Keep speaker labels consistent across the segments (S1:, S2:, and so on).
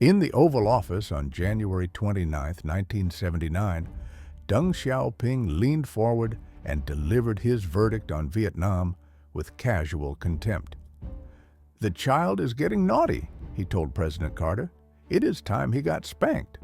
S1: In the Oval Office on January 29, 1979, Deng Xiaoping leaned forward and delivered his verdict on Vietnam with casual contempt. "The child is getting naughty," he told President Carter. "It is time he got spanked."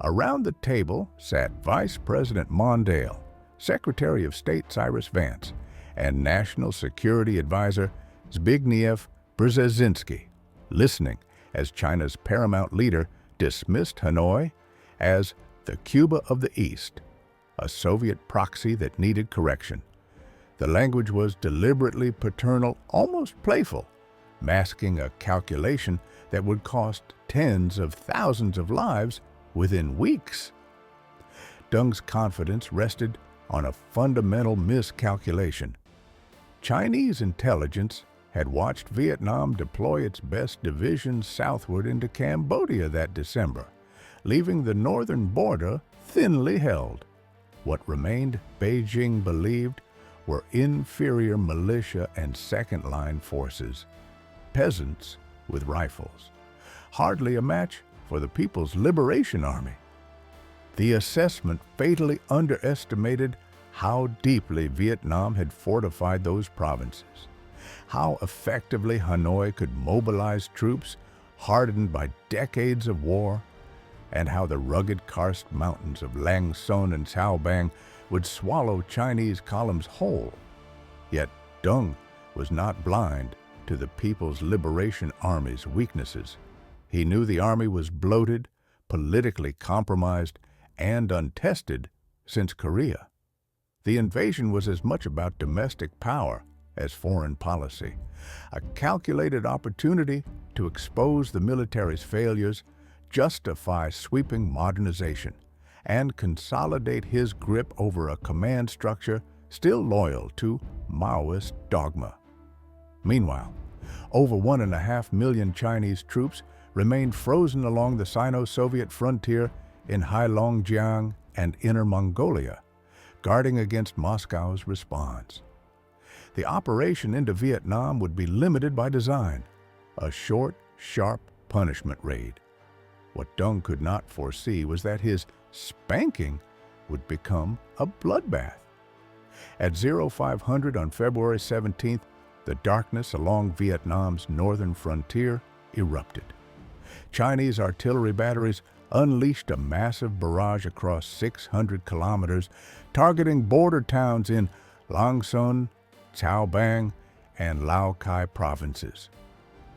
S1: Around the table sat Vice President Mondale, Secretary of State Cyrus Vance, and National Security Advisor Zbigniew Brzezinski, listening as China's paramount leader dismissed Hanoi as the Cuba of the East, a Soviet proxy that needed correction. The language was deliberately paternal, almost playful, masking a calculation that would cost tens of thousands of lives within weeks. Deng's confidence rested on a fundamental miscalculation. Chinese intelligence had watched Vietnam deploy its best divisions southward into Cambodia that December, leaving the northern border thinly held. What remained, Beijing believed, were inferior militia and second-line forces, peasants with rifles, hardly a match for the People's Liberation Army. The assessment fatally underestimated how deeply Vietnam had fortified those provinces, how effectively Hanoi could mobilize troops hardened by decades of war, and how the rugged karst mountains of Lang Son and Cao Bang would swallow Chinese columns whole. Yet Deng was not blind to the People's Liberation Army's weaknesses. He knew the army was bloated, politically compromised, and untested since Korea. The invasion was as much about domestic power as foreign policy, a calculated opportunity to expose the military's failures, justify sweeping modernization, and consolidate his grip over a command structure still loyal to Maoist dogma. Meanwhile, over 1.5 million Chinese troops remained frozen along the Sino-Soviet frontier in Heilongjiang and Inner Mongolia, guarding against Moscow's response. The operation into Vietnam would be limited by design, a short, sharp punishment raid. What Deng could not foresee was that his spanking would become a bloodbath. At 0500 on February 17th, the darkness along Vietnam's northern frontier erupted. Chinese artillery batteries unleashed a massive barrage across 600 kilometers, targeting border towns in Lang Son, Cao Bang, and Lao Cai provinces.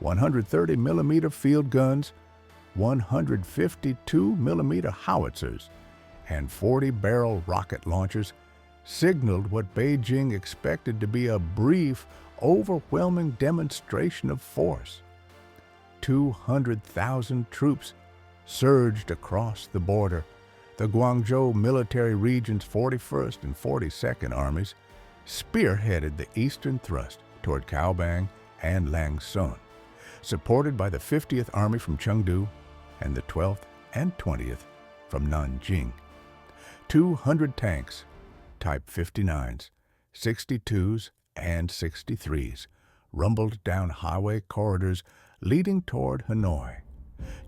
S1: 130mm field guns, 152mm howitzers, and 40-barrel rocket launchers signaled what Beijing expected to be a brief, overwhelming demonstration of force. 200,000 troops surged across the border. The Guangzhou Military Region's 41st and 42nd Armies spearheaded the eastern thrust toward Cao Bang and Lang Son, supported by the 50th Army from Chengdu and the 12th and 20th from Nanjing. 200 tanks, Type 59s, 62s, and 63s, rumbled down highway corridors leading toward Hanoi.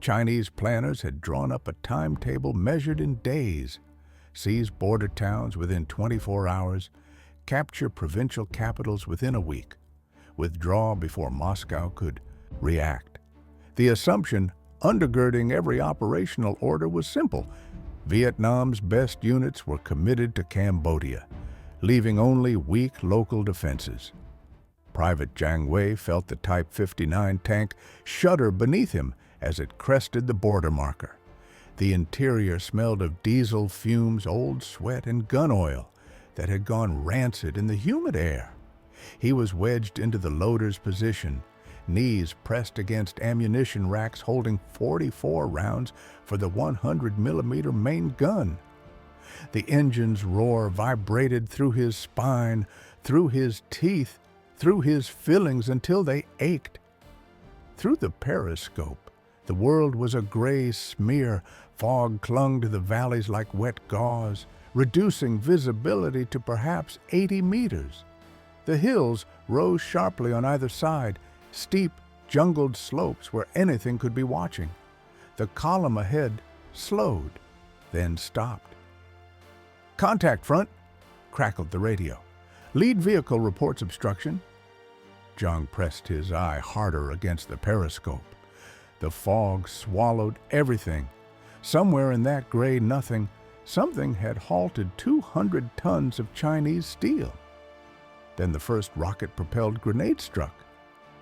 S1: Chinese planners had drawn up a timetable measured in days: seize border towns within 24 hours, capture provincial capitals within a week, withdraw before Moscow could react. The assumption undergirding every operational order was simple: Vietnam's best units were committed to Cambodia, leaving only weak local defenses. Private Zhang Wei felt the Type 59 tank shudder beneath him as it crested the border marker. The interior smelled of diesel fumes, old sweat, and gun oil that had gone rancid in the humid air. He was wedged into the loader's position, knees pressed against ammunition racks holding 44 rounds for the 100mm main gun. The engine's roar vibrated through his spine, through his teeth, through his fillings until they ached. Through the periscope, the world was a gray smear. Fog clung to the valleys like wet gauze, reducing visibility to perhaps 80 meters. The hills rose sharply on either side, steep, jungled slopes where anything could be watching. The column ahead slowed, then stopped. "Contact front," crackled the radio. "Lead vehicle reports obstruction." Zhang pressed his eye harder against the periscope. The fog swallowed everything. Somewhere in that gray nothing, something had halted 200 tons of Chinese steel. Then the first rocket-propelled grenade struck.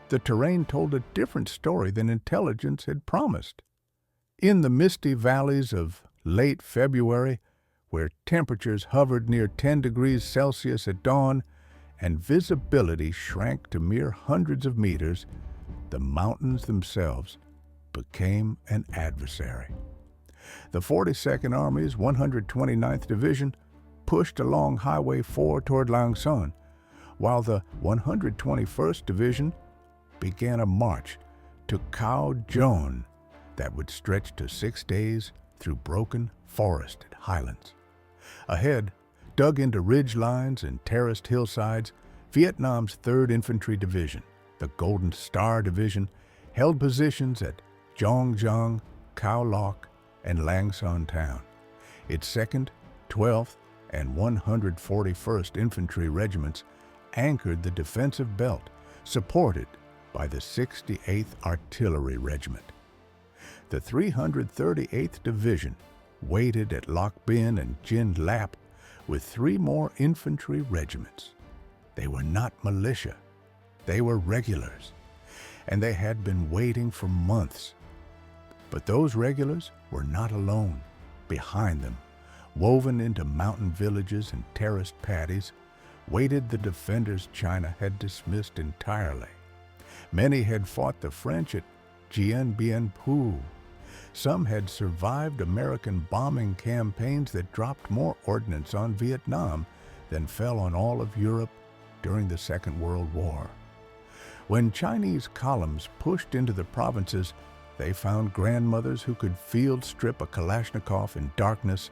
S1: The terrain told a different story than intelligence had promised. In the misty valleys of late February, where temperatures hovered near 10 degrees Celsius at dawn and visibility shrank to mere hundreds of meters, the mountains themselves became an adversary. The 42nd Army's 129th Division pushed along Highway 4 toward Langson, while the 121st Division began a march to Cao that would stretch to 6 days through broken, forested highlands. Ahead, dug into ridge lines and terraced hillsides, Vietnam's 3rd Infantry Division, the Golden Star Division, held positions at Zhang, Cao Loc, and Lang Son Town. Its 2nd, 12th, and 141st Infantry Regiments anchored the defensive belt, supported by the 68th Artillery Regiment. The 338th Division waited at Loc Bin and Jin Lap with 3 more infantry regiments. They were not militia, they were regulars, and they had been waiting for months. But those regulars were not alone. Behind them, woven into mountain villages and terraced paddies, waited the defenders China had dismissed entirely. Many had fought the French at Dien Bien Phu. Some had survived American bombing campaigns that dropped more ordnance on Vietnam than fell on all of Europe during the Second World War. When Chinese columns pushed into the provinces, they found grandmothers who could field strip a Kalashnikov in darkness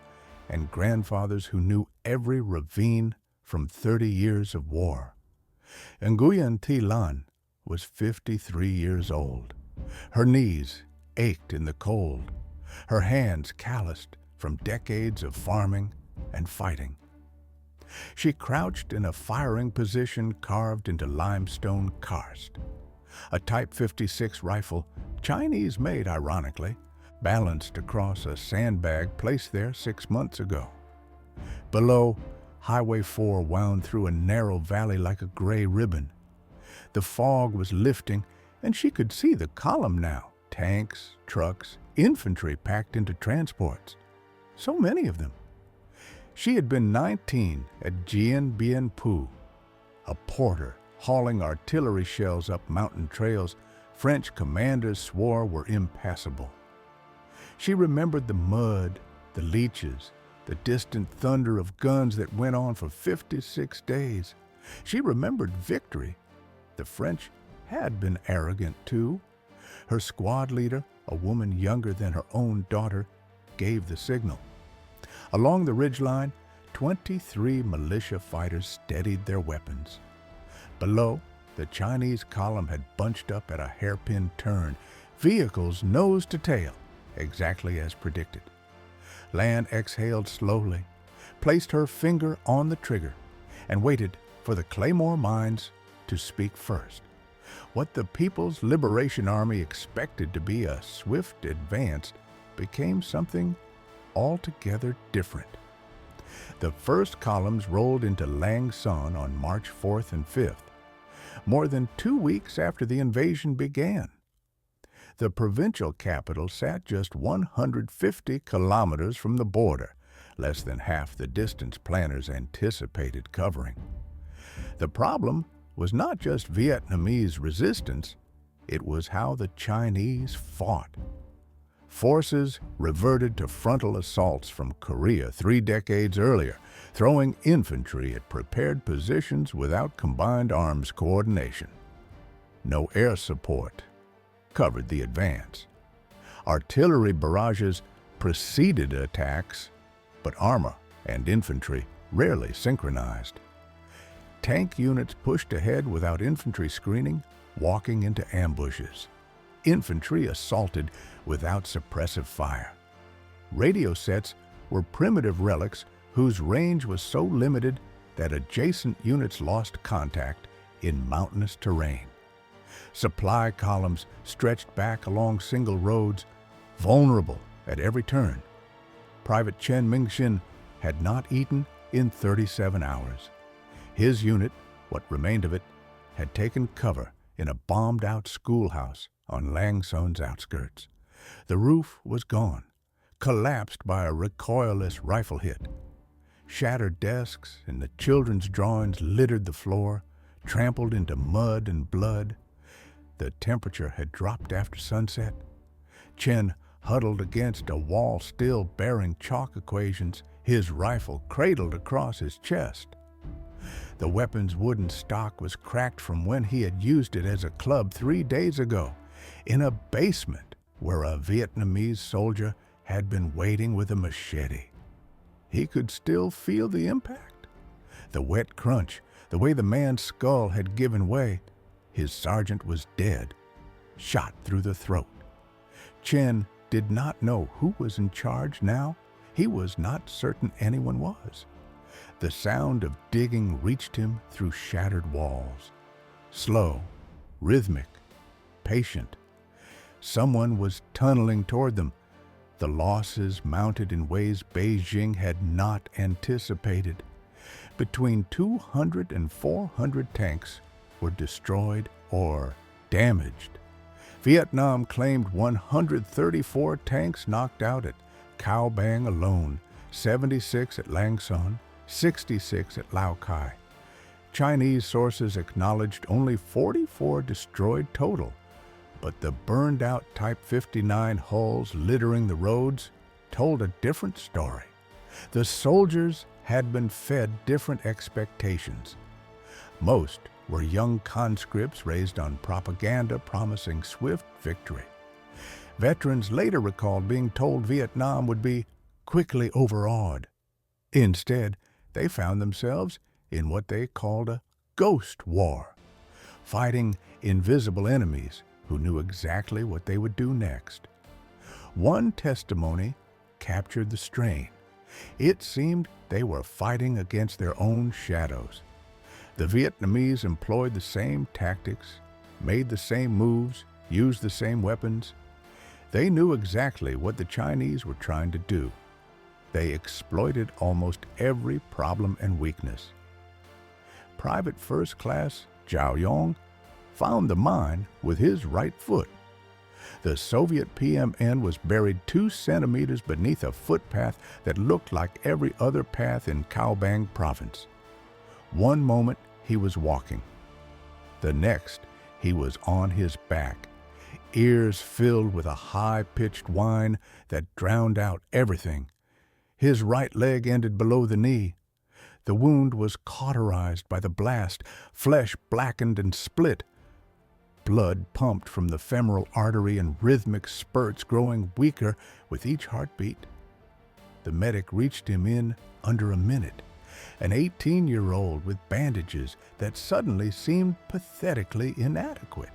S1: and grandfathers who knew every ravine from 30 years of war. Nguyen Thi Lan was 53 years old. Her knees ached in the cold, her hands calloused from decades of farming and fighting. She crouched in a firing position carved into limestone karst. A Type 56 rifle, Chinese-made ironically, balanced across a sandbag placed there 6 months ago. Below, Highway 4 wound through a narrow valley like a gray ribbon. The fog was lifting, and she could see the column now. Tanks, trucks, infantry packed into transports. So many of them. She had been 19 at Dien Bien Phu, a porter hauling artillery shells up mountain trails French commanders swore were impassable. She remembered the mud, the leeches, the distant thunder of guns that went on for 56 days. She remembered victory. The French had been arrogant too. Her squad leader, a woman younger than her own daughter, gave the signal. Along the ridgeline, 23 militia fighters steadied their weapons. Below, the Chinese column had bunched up at a hairpin turn, vehicles nose to tail, exactly as predicted. Lan exhaled slowly, placed her finger on the trigger, and waited for the Claymore mines to speak first. What the People's Liberation Army expected to be a swift advance became something altogether different. The first columns rolled into Lang Son on March 4th and 5th, more than 2 weeks after the invasion began. The provincial capital sat just 150 kilometers from the border, less than half the distance planners anticipated covering. The problem was not just Vietnamese resistance, it was how the Chinese fought. Forces reverted to frontal assaults from Korea 3 decades earlier, throwing infantry at prepared positions without combined arms coordination. No air support covered the advance. Artillery barrages preceded attacks, but armor and infantry rarely synchronized. Tank units pushed ahead without infantry screening, walking into ambushes. infantry assaulted without suppressive fire. Radio sets were primitive relics whose range was so limited that adjacent units lost contact in mountainous terrain. Supply columns stretched back along single roads, vulnerable at every turn. Private Chen Mingxin had not eaten in 37 hours. His unit, what remained of it, had taken cover in a bombed-out schoolhouse on Langsun's outskirts. The roof was gone, collapsed by a recoilless rifle hit. Shattered desks and the children's drawings littered the floor, trampled into mud and blood. The temperature had dropped after sunset. Chen huddled against a wall still bearing chalk equations, his rifle cradled across his chest. The weapon's wooden stock was cracked from when he had used it as a club 3 days ago, in a basement where a Vietnamese soldier had been waiting with a machete. He could still feel the impact. The wet crunch, the way the man's skull had given way. His sergeant was dead, shot through the throat. Chen did not know who was in charge now. He was not certain anyone was. The sound of digging reached him through shattered walls. Slow, rhythmic, patient. Someone was tunneling toward them. The losses mounted in ways Beijing had not anticipated. Between 200 and 400 tanks were destroyed or damaged. Vietnam claimed 134 tanks knocked out at Cao Bang alone, 76 at Lang Son, 66 at Lao Cai. Chinese sources acknowledged only 44 destroyed total, but the burned-out Type 59 hulls littering the roads told a different story. The soldiers had been fed different expectations. Most were young conscripts raised on propaganda promising swift victory. Veterans later recalled being told Vietnam would be quickly overawed. Instead, they found themselves in what they called a ghost war, fighting invisible enemies who knew exactly what they would do next. One testimony captured the strain. It seemed they were fighting against their own shadows. The Vietnamese employed the same tactics, made the same moves, used the same weapons. They knew exactly what the Chinese were trying to do. They exploited almost every problem and weakness. Private First Class Zhao Yong found the mine with his right foot. The Soviet PMN was buried 2 centimeters beneath a footpath that looked like every other path in Cao Bang province. One moment he was walking. The next he was on his back, ears filled with a high-pitched whine that drowned out everything. His right leg ended below the knee. The wound was cauterized by the blast, flesh blackened and split. Blood pumped from the femoral artery in rhythmic spurts, growing weaker with each heartbeat. The medic reached him in under a minute, an 18-year-old with bandages that suddenly seemed pathetically inadequate.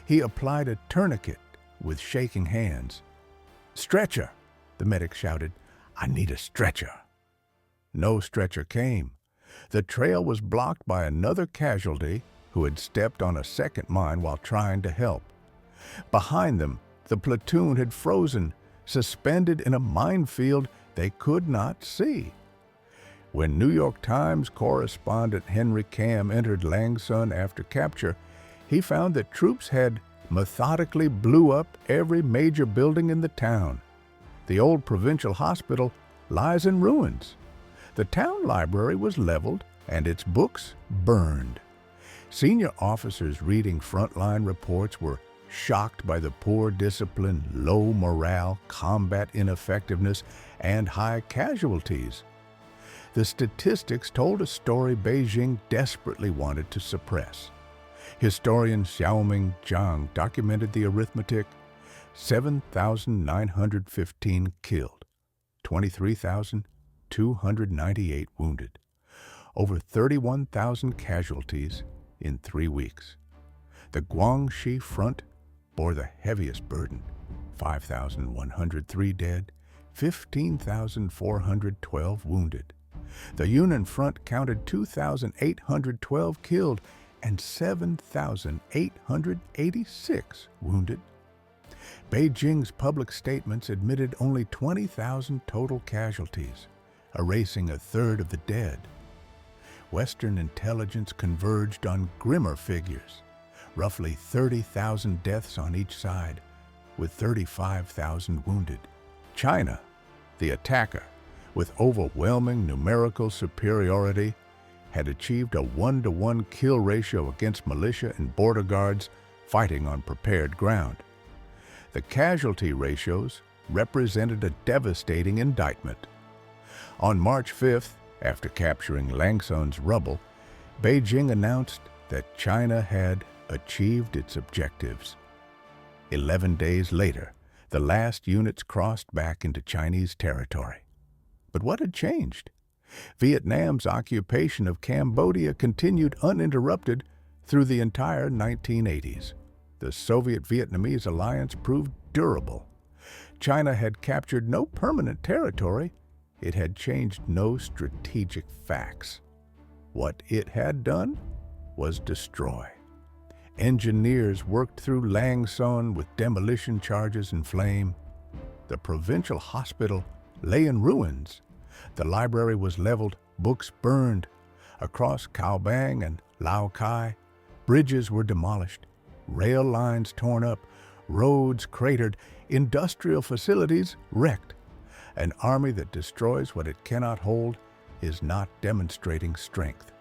S1: He applied a tourniquet with shaking hands. "Stretcher!" the medic shouted. "I need a stretcher." No stretcher came. The trail was blocked by another casualty who had stepped on a second mine while trying to help. Behind them, the platoon had frozen, suspended in a minefield they could not see. When New York Times correspondent Henry Kam entered Lang Son after capture, he found that troops had methodically blew up every major building in the town. The old provincial hospital lies in ruins. The town library was leveled and its books burned. Senior officers reading frontline reports were shocked by the poor discipline, low morale, combat ineffectiveness, and high casualties. The statistics told a story Beijing desperately wanted to suppress. Historian Xiaoming Zhang documented the arithmetic: 7,915 killed, 23,298 wounded, over 31,000 casualties in 3 weeks. The Guangxi Front bore the heaviest burden, 5,103 dead, 15,412 wounded. The Union front counted 2,812 killed and 7,886 wounded. Beijing's public statements admitted only 20,000 total casualties, erasing a third of the dead. Western intelligence converged on grimmer figures, roughly 30,000 deaths on each side, with 35,000 wounded. China, the attacker, with overwhelming numerical superiority, had achieved a 1-to-1 kill ratio against militia and border guards fighting on prepared ground. The casualty ratios represented a devastating indictment. On March 5th, after capturing Langson's rubble, Beijing announced that China had achieved its objectives. 11 days later, the last units crossed back into Chinese territory. But what had changed? Vietnam's occupation of Cambodia continued uninterrupted through the entire 1980s. The Soviet-Vietnamese alliance proved durable. China had captured no permanent territory. It had changed no strategic facts. What it had done was destroy. Engineers worked through Langson with demolition charges and flame. The provincial hospital lay in ruins. The library was leveled, books burned. Across Cao Bang and Lao Cai, bridges were demolished, rail lines torn up, roads cratered, industrial facilities wrecked. An army that destroys what it cannot hold is not demonstrating strength.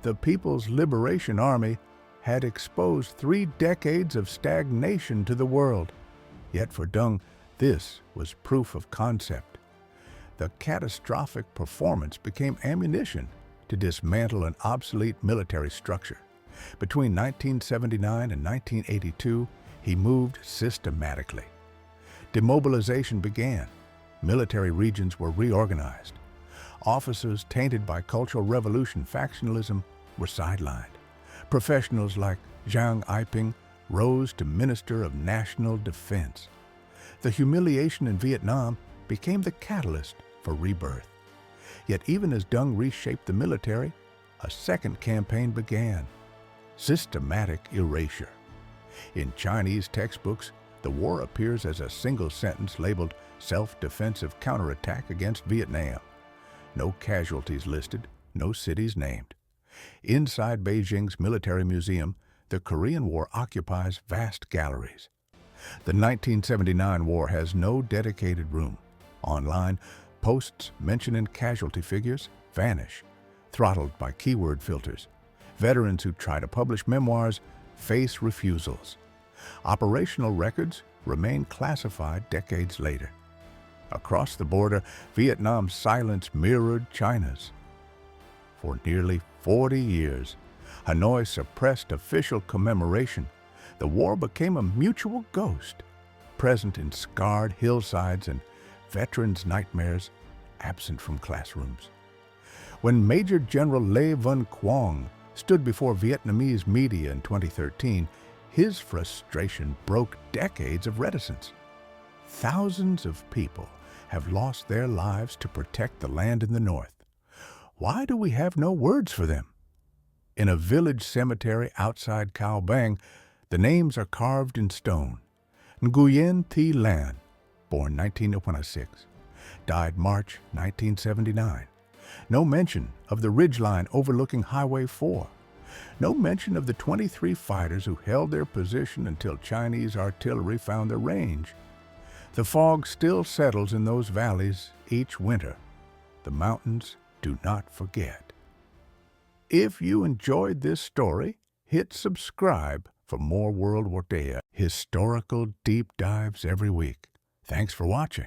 S1: The People's Liberation Army had exposed 3 decades of stagnation to the world. Yet for Deng, this was proof of concept. The catastrophic performance became ammunition to dismantle an obsolete military structure. Between 1979 and 1982, he moved systematically. Demobilization began. Military regions were reorganized. Officers tainted by Cultural Revolution factionalism were sidelined. Professionals like Zhang rose to Minister of National Defense. The humiliation in Vietnam became the catalyst for rebirth. Yet even as Deng reshaped the military, a second campaign began: systematic erasure. In Chinese textbooks, the war appears as a single sentence labeled self-defensive counterattack against Vietnam. No casualties listed, no cities named. Inside Beijing's military museum, the Korean War occupies vast galleries. The 1979 war has no dedicated room. Online, posts mentioning casualty figures vanish, throttled by keyword filters. Veterans who try to publish memoirs face refusals. Operational records remain classified decades later. Across the border, Vietnam's silence mirrored China's. For nearly 40 years, Hanoi suppressed official commemoration. The war became a mutual ghost, present in scarred hillsides and veterans' nightmares, absent from classrooms. When Major General Le Van Quang stood before Vietnamese media in 2013, his frustration broke decades of reticence. Thousands of people have lost their lives to protect the land in the north. Why do we have no words for them? In a village cemetery outside Cao Bang, the names are carved in stone. Nguyen Thi Lan, born 1926, died March 1979. No mention of the ridgeline overlooking Highway 4. No mention of the 23 fighters who held their position until Chinese artillery found their range. The fog still settles in those valleys each winter. The mountains do not forget. If you enjoyed this story, hit subscribe for more World War II historical deep dives every week. Thanks for watching.